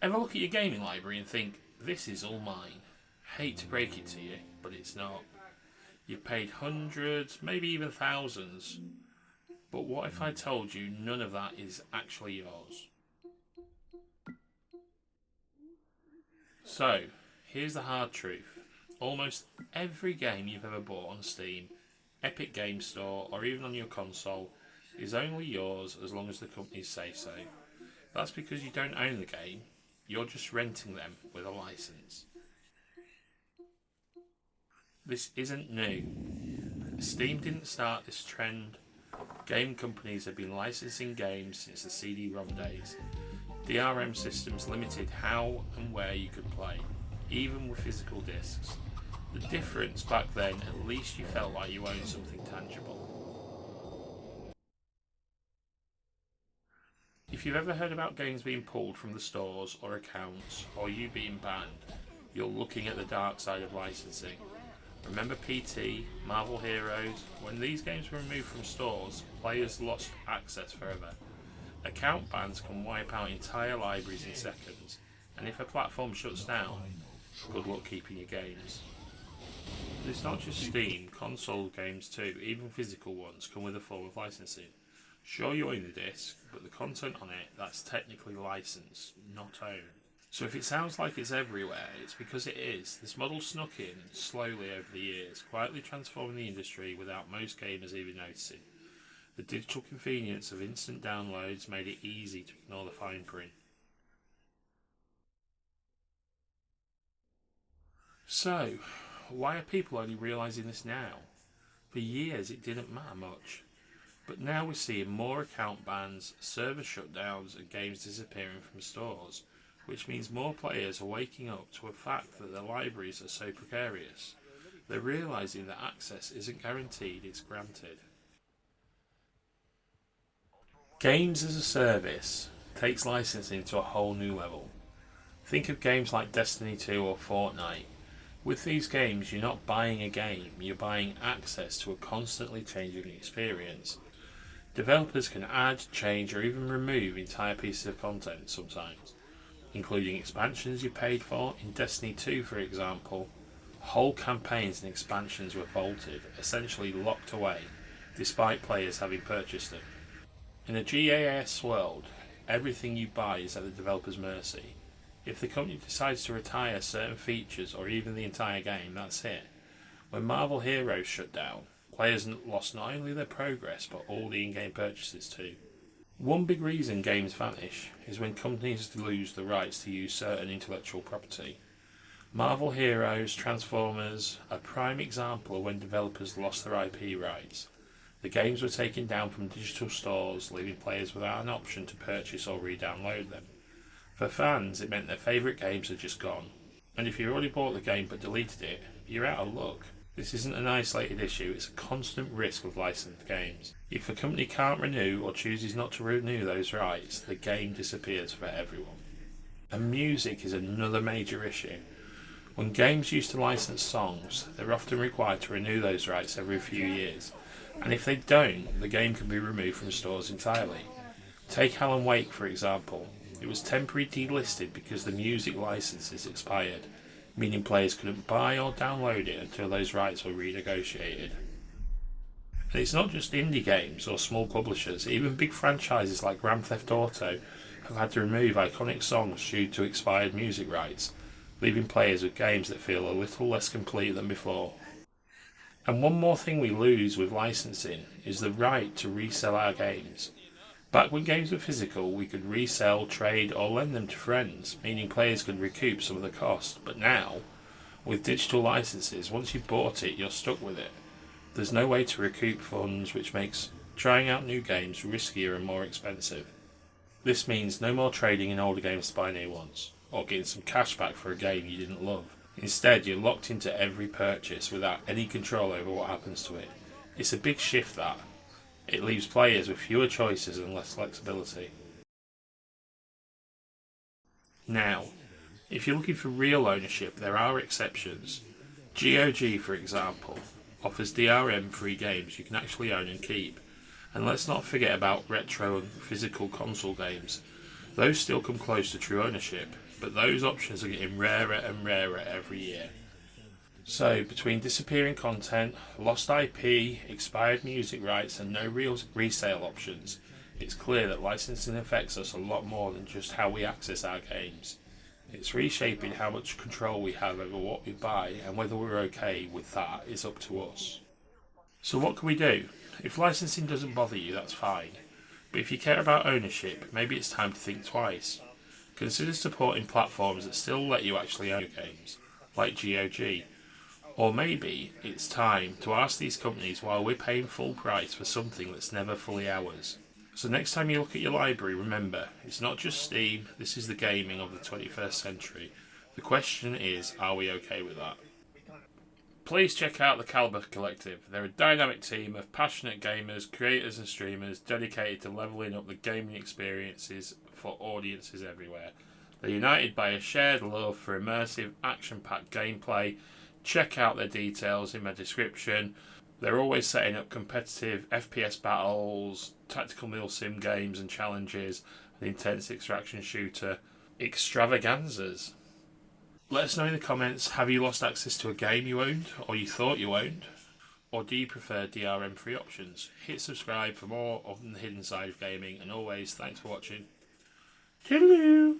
Ever look at your gaming library and think, this is all mine? Hate to break it to you, but it's not. You've paid hundreds, maybe even thousands. But what if I told you none of that is actually yours? So, here's the hard truth. Almost every game you've ever bought on Steam, Epic Game Store, or even on your console is only yours as long as the companies say so. That's because you don't own the game, you're just renting them with a license. This isn't new. Steam didn't start this trend. Game companies have been licensing games since the CD-ROM days. DRM systems limited how and where you could play, even with physical discs. The difference back then, at least you felt like you owned something tangible. If you've ever heard about games being pulled from the stores or accounts, or you being banned, you're looking at the dark side of licensing. Remember PT, Marvel Heroes? When these games were removed from stores, players lost access forever. Account bans can wipe out entire libraries in seconds, and if a platform shuts down, good luck keeping your games. But it's not just Steam, console games too, even physical ones come with a form of licensing. Sure, you own the disc, but the content on it, that's technically licensed, not owned. So if it sounds like it's everywhere, it's because it is. This model snuck in slowly over the years, quietly transforming the industry without most gamers even noticing. The digital convenience of instant downloads made it easy to ignore the fine print. So, why are people only realising this now? For years it didn't matter much. But now we're seeing more account bans, server shutdowns and games disappearing from stores, which means more players are waking up to a fact that their libraries are so precarious. They're realising that access isn't guaranteed, it's granted. Games as a service takes licensing to a whole new level. Think of games like Destiny 2 or Fortnite. With these games, you're not buying a game, you're buying access to a constantly changing experience. Developers can add, change, or even remove entire pieces of content sometimes, including expansions you paid for. In Destiny 2, for example, whole campaigns and expansions were vaulted, essentially locked away, despite players having purchased them. In a GAS world, everything you buy is at the developer's mercy. If the company decides to retire certain features or even the entire game, that's it. When Marvel Heroes shut down, players lost not only their progress but all the in-game purchases too. One big reason games vanish is when companies lose the rights to use certain intellectual property. Marvel Heroes, Transformers, a prime example of when developers lost their IP rights. The games were taken down from digital stores, leaving players without an option to purchase or re-download them. For fans, it meant their favourite games had just gone, and if you already bought the game but deleted it, you're out of luck. This isn't an isolated issue, it's a constant risk with licensed games. If a company can't renew or chooses not to renew those rights, the game disappears for everyone. And music is another major issue. When games used to license songs, they're often required to renew those rights every few years, and if they don't, the game can be removed from stores entirely. Take Alan Wake for example. It was temporarily delisted because the music licenses expired, meaning players couldn't buy or download it until those rights were renegotiated. And it's not just indie games or small publishers, even big franchises like Grand Theft Auto have had to remove iconic songs due to expired music rights, leaving players with games that feel a little less complete than before. And one more thing we lose with licensing is the right to resell our games. Back when games were physical, we could resell, trade or lend them to friends, meaning players could recoup some of the cost. But now, with digital licenses, once you've bought it, you're stuck with it. There's no way to recoup funds, which makes trying out new games riskier and more expensive. This means no more trading in older games to buy new ones, or getting some cash back for a game you didn't love. Instead, you're locked into every purchase without any control over what happens to it. It's a big shift that. It leaves players with fewer choices and less flexibility. Now, if you're looking for real ownership, there are exceptions. GOG, for example, offers DRM-free games you can actually own and keep. And let's not forget about retro and physical console games. Those still come close to true ownership. but those options are getting rarer and rarer every year. So, between disappearing content, lost IP, expired music rights, and no real resale options, it's clear that licensing affects us a lot more than just how we access our games. It's reshaping how much control we have over what we buy, and whether we're okay with that is up to us. So, what can we do? If licensing doesn't bother you, that's fine. But if you care about ownership, maybe it's time to think twice. Consider supporting platforms that still let you actually own your games, like GOG. Or maybe it's time to ask these companies why we're paying full price for something that's never fully ours. So next time you look at your library, remember, it's not just Steam, this is the gaming of the 21st century. The question is, are we okay with that? Please check out the Caliber Collective. They're a dynamic team of passionate gamers, creators and streamers dedicated to levelling up the gaming experiences for audiences everywhere. They're united by a shared love for immersive, action-packed gameplay. Check out their details in my description. They're always setting up competitive FPS battles, tactical meal sim games and challenges, and intense extraction shooter extravaganzas. Let us know in the comments, have you lost access to a game you owned, or you thought you owned? Or do you prefer DRM-free options? Hit subscribe for more of the hidden side of gaming, and always, thanks for watching. Toodaloo!